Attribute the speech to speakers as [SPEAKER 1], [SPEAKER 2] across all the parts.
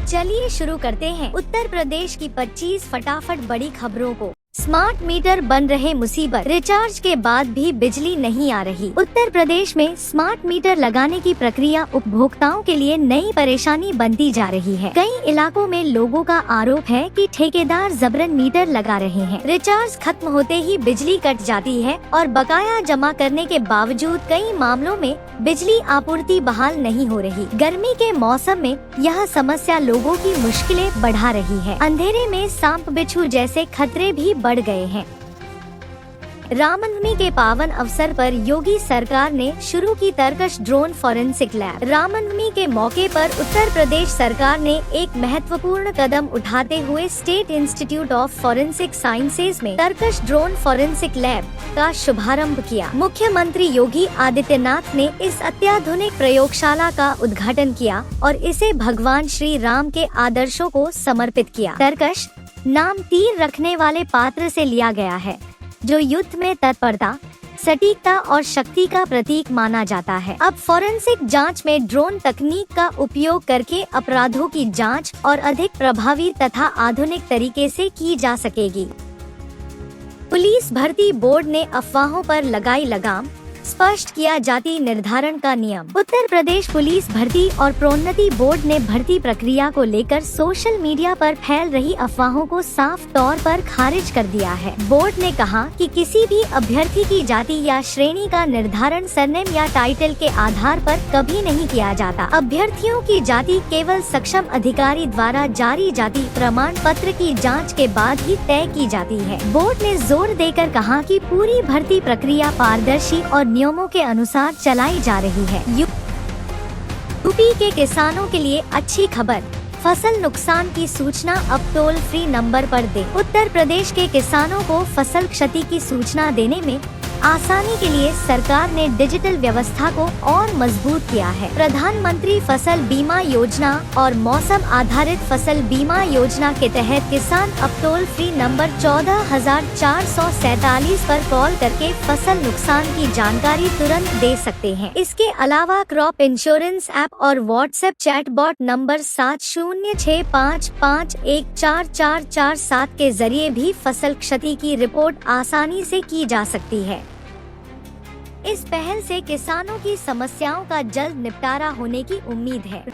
[SPEAKER 1] चलिए शुरू करते हैं उत्तर प्रदेश की 25 फटाफट बड़ी खबरों को। स्मार्ट मीटर बन रहे मुसीबत, रिचार्ज के बाद भी बिजली नहीं आ रही। उत्तर प्रदेश में स्मार्ट मीटर लगाने की प्रक्रिया उपभोक्ताओं के लिए नई परेशानी बनती जा रही है। कई इलाकों में लोगों का आरोप है कि ठेकेदार जबरन मीटर लगा रहे हैं। रिचार्ज खत्म होते ही बिजली कट जाती है और बकाया जमा करने के बावजूद कई मामलों में बिजली आपूर्ति बहाल नहीं हो रही। गर्मी के मौसम में यह समस्या लोगों की मुश्किलें बढ़ा रही है। अंधेरे में सांप बिच्छू जैसे खतरे भी बढ़ गए हैं। रामनवमी के पावन अवसर पर योगी सरकार ने शुरू की तरकश ड्रोन फॉरेंसिक लैब। रामनवमी के मौके पर उत्तर प्रदेश सरकार ने एक महत्वपूर्ण कदम उठाते हुए state institute of forensic sciences में तरकश ड्रोन फॉरेंसिक लैब का शुभारंभ किया। मुख्यमंत्री योगी आदित्यनाथ ने इस अत्याधुनिक प्रयोगशाला का उद्घाटन किया और इसे भगवान श्री राम के आदर्शों को समर्पित किया। तरकश नाम तीर रखने वाले पात्र से लिया गया है, जो युद्ध में तत्परता, सटीकता और शक्ति का प्रतीक माना जाता है। अब फॉरेंसिक जांच में ड्रोन तकनीक का उपयोग करके अपराधों की जांच और अधिक प्रभावी तथा आधुनिक तरीके से की जा सकेगी। पुलिस भर्ती बोर्ड ने अफवाहों पर लगाई लगाम, स्पष्ट किया जाति निर्धारण का नियम। उत्तर प्रदेश पुलिस भर्ती और प्रोन्नति बोर्ड ने भर्ती प्रक्रिया को लेकर सोशल मीडिया पर फैल रही अफवाहों को साफ तौर पर खारिज कर दिया है। बोर्ड ने कहा कि किसी भी अभ्यर्थी की जाति या श्रेणी का निर्धारण सरनेम या टाइटल के आधार पर कभी नहीं किया जाता। अभ्यर्थियों की जाति केवल सक्षम अधिकारी द्वारा जारी जाति प्रमाण पत्र की जाँच के बाद ही तय की जाती है। बोर्ड ने जोर देकर कहा कि पूरी भर्ती प्रक्रिया पारदर्शी और नियमों के अनुसार चलाई जा रही है। यूपी के किसानों के लिए अच्छी खबर, फसल नुकसान की सूचना अब टोल फ्री नंबर पर दे। उत्तर प्रदेश के किसानों को फसल क्षति की सूचना देने में आसानी के लिए सरकार ने डिजिटल व्यवस्था को और मजबूत किया है। प्रधानमंत्री फसल बीमा योजना और मौसम आधारित फसल बीमा योजना के तहत किसान अब टोल फ्री नंबर 14,447 पर कॉल करके फसल नुकसान की जानकारी तुरंत दे सकते हैं। इसके अलावा क्रॉप इंश्योरेंस ऐप और व्हाट्सएप चैटबॉट नंबर 7065514447 के जरिए भी फसल क्षति की रिपोर्ट आसानी से की जा सकती है। इस पहल से किसानों की समस्याओं का जल्द निपटारा होने की उम्मीद है।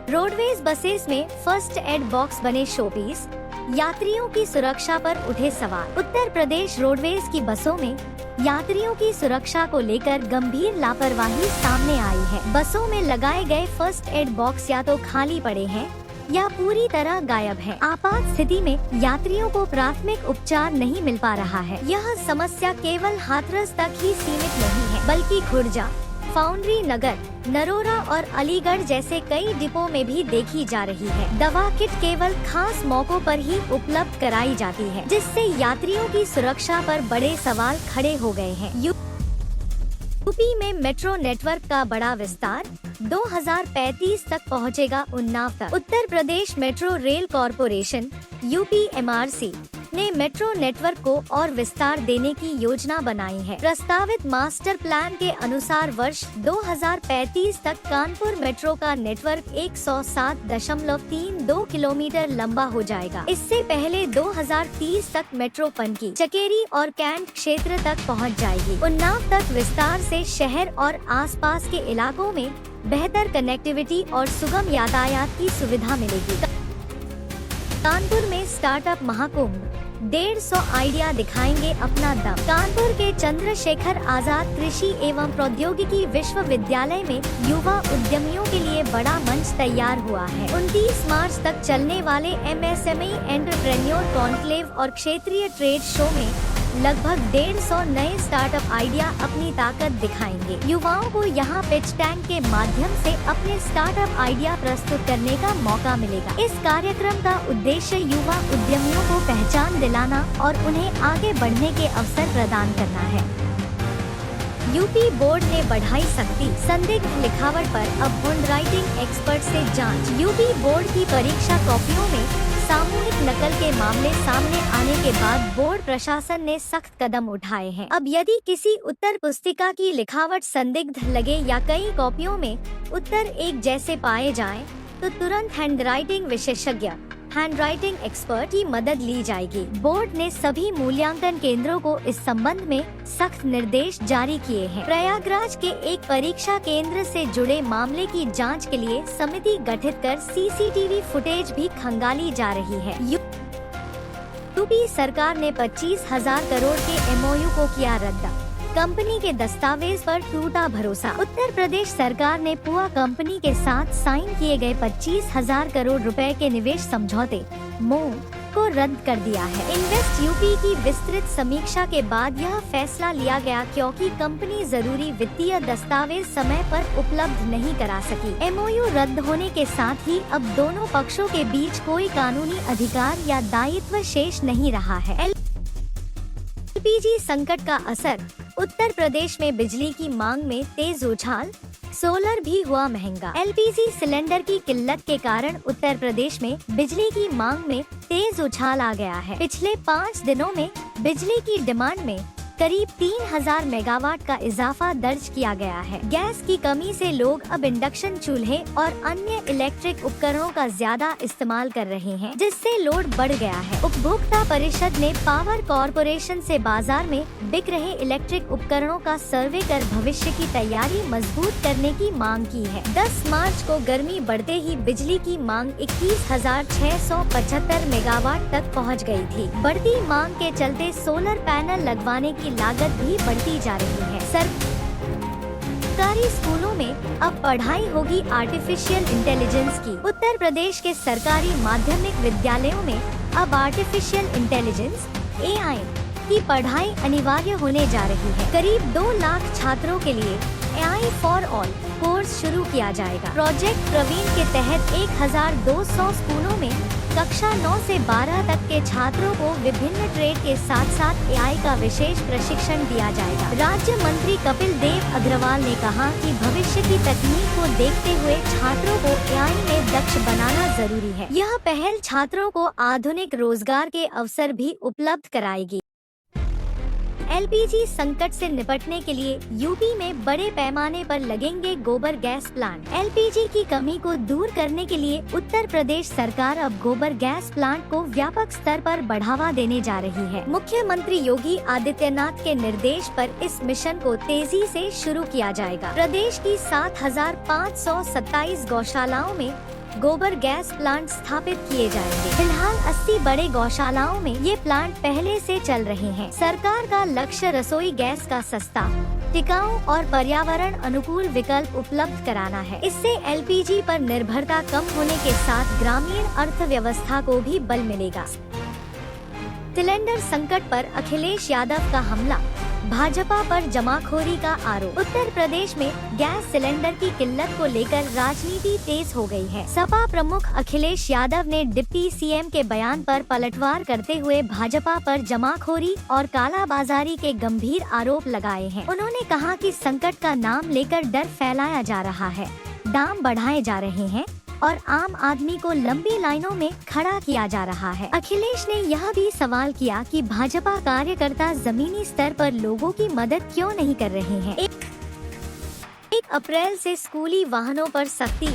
[SPEAKER 1] रोडवेज बसेस में फर्स्ट एड बॉक्स बने शोपीस, यात्रियों की सुरक्षा पर उठे सवाल। उत्तर प्रदेश रोडवेज की बसों में यात्रियों की सुरक्षा को लेकर गंभीर लापरवाही सामने आई है। बसों में लगाए गए फर्स्ट एड बॉक्स या तो खाली पड़े हैं या पूरी तरह गायब है। आपात स्थिति में यात्रियों को प्राथमिक उपचार नहीं मिल पा रहा है। यह समस्या केवल हाथरस तक ही सीमित नहीं है, बल्कि खुर्जा, फाउंड्री नगर, नरोरा और अलीगढ़ जैसे कई डिपो में भी देखी जा रही है। दवा किट केवल खास मौकों पर ही उपलब्ध कराई जाती है, जिससे यात्रियों की सुरक्षा पर बड़े सवाल खड़े हो गए हैं। यूपी में मेट्रो नेटवर्क का बड़ा विस्तार, 2035 तक पहुंचेगा उन्नाव तक। Uttar Pradesh metro rail corporation UPMRC ने मेट्रो नेटवर्क को और विस्तार देने की योजना बनाई है। प्रस्तावित मास्टर प्लान के अनुसार वर्ष 2035 तक कानपुर मेट्रो का नेटवर्क 107.32 किलोमीटर लंबा हो जाएगा। इससे पहले 2030 तक मेट्रो पनकी, चकेरी और कैंट क्षेत्र तक पहुंच जाएगी। उन्नाव तक विस्तार से शहर और आसपास के इलाकों में बेहतर कनेक्टिविटी और सुगम यातायात की सुविधा मिलेगी। कानपुर में स्टार्टअप महाकुंभ, 150 आइडिया दिखाएंगे अपना दम। कानपुर के चंद्रशेखर आजाद कृषि एवं प्रौद्योगिकी विश्वविद्यालय में युवा उद्यमियों के लिए बड़ा मंच तैयार हुआ है। 29 मार्च तक चलने वाले MSME एंटरप्रेन्योर कॉन्क्लेव और क्षेत्रीय ट्रेड शो में लगभग 150 नए स्टार्टअप आइडिया अपनी ताकत दिखाएंगे। युवाओं को यहां पिच टैंक के माध्यम से अपने स्टार्टअप आइडिया प्रस्तुत करने का मौका मिलेगा। इस कार्यक्रम का उद्देश्य युवा उद्यमियों को पहचान दिलाना और उन्हें आगे बढ़ने के अवसर प्रदान करना है। यूपी बोर्ड ने बढ़ाई सख्ती, संदिग्ध लिखावट पर अब हैंडराइटिंग एक्सपर्ट से जांच। यूपी बोर्ड की परीक्षा कॉपियों में सामूहिक नकल के मामले सामने आने के बाद बोर्ड प्रशासन ने सख्त कदम उठाए हैं। अब यदि किसी उत्तर पुस्तिका की लिखावट संदिग्ध लगे या कई कॉपियों में उत्तर एक जैसे पाए जाएं, तो तुरंत हैंडराइटिंग विशेषज्ञ हैंडराइटिंग एक्सपर्ट की मदद ली जाएगी। बोर्ड ने सभी मूल्यांकन केंद्रों को इस संबंध में सख्त निर्देश जारी किए हैं। प्रयागराज के एक परीक्षा केंद्र से जुड़े मामले की जांच के लिए समिति गठित कर सीसीटीवी फुटेज भी खंगाली जा रही है। यूपी सरकार ने 25,000 करोड़ के एमओयू को किया रद्द, कंपनी के दस्तावेज पर टूटा भरोसा। उत्तर प्रदेश सरकार ने पुआ कंपनी के साथ साइन किए गए 25,000 करोड़ रुपए के निवेश समझौते (MOU) को रद्द कर दिया है। इन्वेस्ट यूपी की विस्तृत समीक्षा के बाद यह फैसला लिया गया क्योंकि कंपनी जरूरी वित्तीय दस्तावेज समय पर उपलब्ध नहीं करा सकी। एमओयू रद्द होने के साथ ही अब दोनों पक्षों के बीच कोई कानूनी अधिकार या दायित्व शेष नहीं रहा है। एलपीजी संकट का असर, उत्तर प्रदेश में बिजली की मांग में तेज उछाल, सोलर भी हुआ महंगा। एलपीजी सिलेंडर की किल्लत के कारण उत्तर प्रदेश में बिजली की मांग में तेज उछाल आ गया है। पिछले 5 दिनों में बिजली की डिमांड में करीब 3,000 मेगावाट का इजाफा दर्ज किया गया है। गैस की कमी से लोग अब इंडक्शन चूल्हे और अन्य इलेक्ट्रिक उपकरणों का ज्यादा इस्तेमाल कर रहे हैं, जिससे लोड बढ़ गया है। उपभोक्ता परिषद ने पावर कॉरपोरेशन से बाजार में बिक रहे इलेक्ट्रिक उपकरणों का सर्वे कर भविष्य की तैयारी मजबूत करने की मांग की है। 10 मार्च को गर्मी बढ़ते ही बिजली की मांग 21,675 मेगावाट तक पहुँच गयी थी। बढ़ती मांग के चलते सोलर पैनल लगवाने की लागत भी बढ़ती जा रही है। सरकारी स्कूलों में अब पढ़ाई होगी आर्टिफिशियल इंटेलिजेंस की। उत्तर प्रदेश के सरकारी माध्यमिक विद्यालयों में अब आर्टिफिशियल इंटेलिजेंस (AI) की पढ़ाई अनिवार्य होने जा रही है। करीब 2 लाख छात्रों के लिए AI फॉर ऑल कोर्स शुरू किया जाएगा। प्रोजेक्ट प्रवीण के तहत 1,200 स्कूलों में कक्षा 9 से 12 तक के छात्रों को विभिन्न ट्रेड के साथ साथ AI का विशेष प्रशिक्षण दिया जाएगा। राज्य मंत्री कपिल देव अग्रवाल ने कहा कि भविष्य की तकनीक को देखते हुए छात्रों को AI में दक्ष बनाना जरूरी है। यह पहल छात्रों को आधुनिक रोजगार के अवसर भी उपलब्ध कराएगी। एलपीजी संकट से निपटने के लिए यूपी में बड़े पैमाने पर लगेंगे गोबर गैस प्लांट। एलपीजी की कमी को दूर करने के लिए उत्तर प्रदेश सरकार अब गोबर गैस प्लांट को व्यापक स्तर पर बढ़ावा देने जा रही है। मुख्यमंत्री योगी आदित्यनाथ के निर्देश पर इस मिशन को तेजी से शुरू किया जाएगा। प्रदेश की 7,527 गौशालाओं में गोबर गैस प्लांट स्थापित किए जाएंगे। फिलहाल 80 बड़े गौशालाओं में ये प्लांट पहले से चल रहे हैं। सरकार का लक्ष्य रसोई गैस का सस्ता, टिकाऊ और पर्यावरण अनुकूल विकल्प उपलब्ध कराना है। इससे एलपीजी पर निर्भरता कम होने के साथ ग्रामीण अर्थव्यवस्था को भी बल मिलेगा। सिलेंडर संकट पर अखिलेश यादव का हमला, भाजपा पर जमाखोरी का आरोप। उत्तर प्रदेश में गैस सिलेंडर की किल्लत को लेकर राजनीति तेज हो गई है। सपा प्रमुख अखिलेश यादव ने डिप्टी सीएम के बयान पर पलटवार करते हुए भाजपा पर जमाखोरी और कालाबाजारी के गंभीर आरोप लगाए हैं। उन्होंने कहा कि संकट का नाम लेकर डर फैलाया जा रहा है, दाम बढ़ाए जा रहे हैं और आम आदमी को लंबी लाइनों में खड़ा किया जा रहा है। अखिलेश ने यह भी सवाल किया कि भाजपा कार्यकर्ता जमीनी स्तर पर लोगों की मदद क्यों नहीं कर रहे हैं। 1 अप्रैल से स्कूली वाहनों पर सख्ती,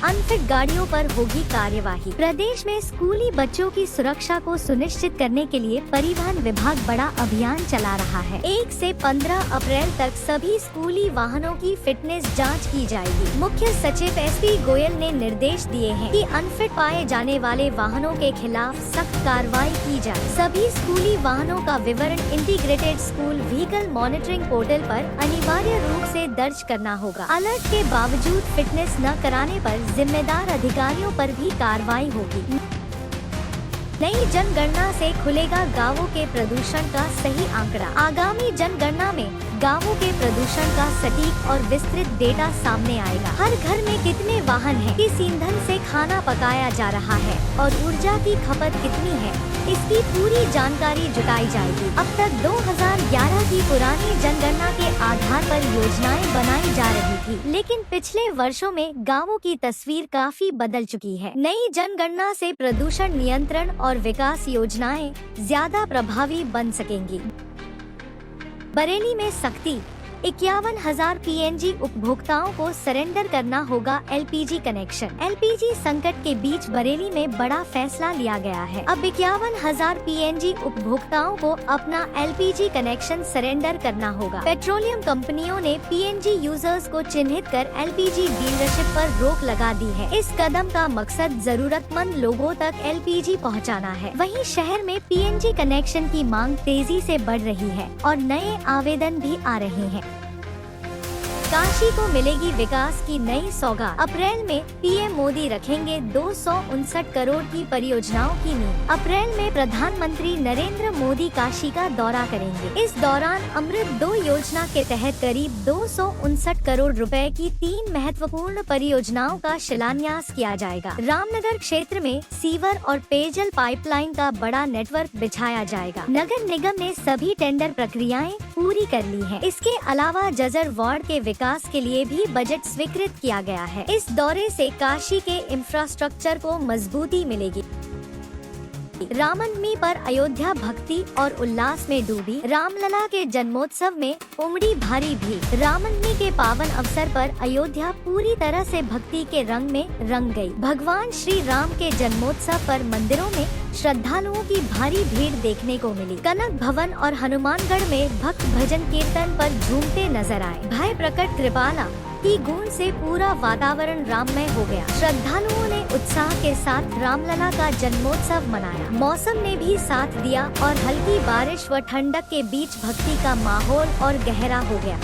[SPEAKER 1] अनफिट गाड़ियों पर होगी कार्यवाही। प्रदेश में स्कूली बच्चों की सुरक्षा को सुनिश्चित करने के लिए परिवहन विभाग बड़ा अभियान चला रहा है। 1 से 15 अप्रैल तक सभी स्कूली वाहनों की फिटनेस जांच की जाएगी। मुख्य सचिव एसपी गोयल ने निर्देश दिए हैं कि अनफिट पाए जाने वाले वाहनों के खिलाफ सख्त कार्रवाई की जाए। सभी स्कूली वाहनों का विवरण integrated school vehicle monitoring portal पर अनिवार्य रूप से दर्ज करना होगा। अलर्ट के बावजूद फिटनेस न कराने पर जिम्मेदार अधिकारियों पर भी कार्रवाई होगी। नई जनगणना से खुलेगा गांवों के प्रदूषण का सही आंकड़ा। आगामी जनगणना में गांवों के प्रदूषण का सटीक और विस्तृत डेटा सामने आएगा। हर घर में कितने वाहन हैं, किस ईंधन से खाना पकाया जा रहा है और ऊर्जा की खपत कितनी है, इसकी पूरी जानकारी जुटाई जाएगी। अब तक 2011 की पुरानी जनगणना के आधार पर योजनाएं बनाई जा रही थी, लेकिन पिछले वर्षों में गांवों की तस्वीर काफी बदल चुकी है। नई जनगणना से प्रदूषण नियंत्रण और विकास योजनाएं ज्यादा प्रभावी बन सकेंगी। बरेली में सख्ती, 51,000 PNG उपभोक्ताओं को सरेंडर करना होगा LPG कनेक्शन। LPG संकट के बीच बरेली में बड़ा फैसला लिया गया है। अब 51,000 PNG उपभोक्ताओं को अपना LPG कनेक्शन सरेंडर करना होगा। पेट्रोलियम कंपनियों ने PNG यूजर्स को चिन्हित कर LPG डीलरशिप पर रोक लगा दी है। इस कदम का मकसद जरूरतमंद लोगों तक LPG पहुंचाना है। वहीं शहर में PNG कनेक्शन की मांग तेजी से बढ़ रही है और नए आवेदन भी आ रहे हैं। काशी को मिलेगी विकास की नई सौगात। अप्रैल में PM मोदी रखेंगे 259 करोड़ की परियोजनाओं की नींव। अप्रैल में प्रधानमंत्री नरेंद्र मोदी काशी का दौरा करेंगे। इस दौरान अमृत 2 योजना के तहत करीब 259 करोड़ रुपए की 3 महत्वपूर्ण परियोजनाओं का शिलान्यास किया जाएगा। रामनगर क्षेत्र में सीवर और पेयजल पाइपलाइन का बड़ा नेटवर्क बिछाया जाएगा। नगर निगम ने सभी टेंडर प्रक्रियाएं पूरी कर ली है। इसके अलावा जजर वार्ड के विकास के लिए भी बजट स्वीकृत किया गया है। इस दौरे से काशी के इंफ्रास्ट्रक्चर को मजबूती मिलेगी। रामनवमी पर अयोध्या भक्ति और उल्लास में डूबी। रामलला के जन्मोत्सव में उमड़ी भारी भीड़। रामनवमी के पावन अवसर पर अयोध्या पूरी तरह से भक्ति के रंग में रंग गई। भगवान श्री राम के जन्मोत्सव पर मंदिरों में श्रद्धालुओं की भारी भीड़ देखने को मिली। कनक भवन और हनुमानगढ़ में भक्त भजन कीर्तन पर झूमते नजर आए। भय प्रकट कृपाला की गूंज से पूरा वातावरण राममय हो गया। श्रद्धालुओं ने उत्साह के साथ रामलला का जन्मोत्सव मनाया। मौसम ने भी साथ दिया और हल्की बारिश व ठंडक के बीच भक्ति का माहौल और गहरा हो गया।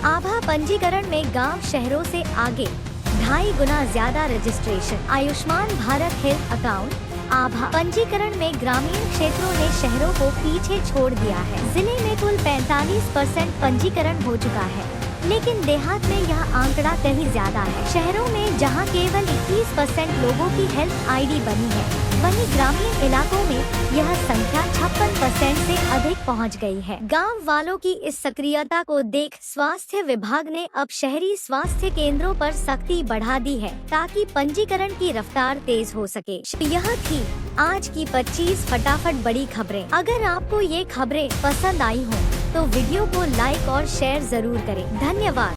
[SPEAKER 1] आभा पंजीकरण में गांव शहरों से आगे, 2.5 गुना ज्यादा registration. Ayushman Bharat health account Abha पंजीकरण में ग्रामीण क्षेत्रों ने शहरों को पीछे छोड़ दिया है। जिले में कुल 45% पंजीकरण हो चुका है, लेकिन देहात में यह आंकड़ा कहीं ज्यादा है। शहरों में जहां केवल 21% लोगों की हेल्थ ID बनी है, वहीं ग्रामीण इलाकों में यह संख्या 56% से अधिक पहुंच गई है। गांव वालों की इस सक्रियता को देख स्वास्थ्य विभाग ने अब शहरी स्वास्थ्य केंद्रों पर सख्ती बढ़ा दी है, ताकि पंजीकरण की रफ्तार तेज हो सके। यह थी आज की 25 फटाफट बड़ी खबरें। अगर आपको ये खबरें पसंद आई हो तो वीडियो को लाइक और शेयर जरूर करें। धन्यवाद।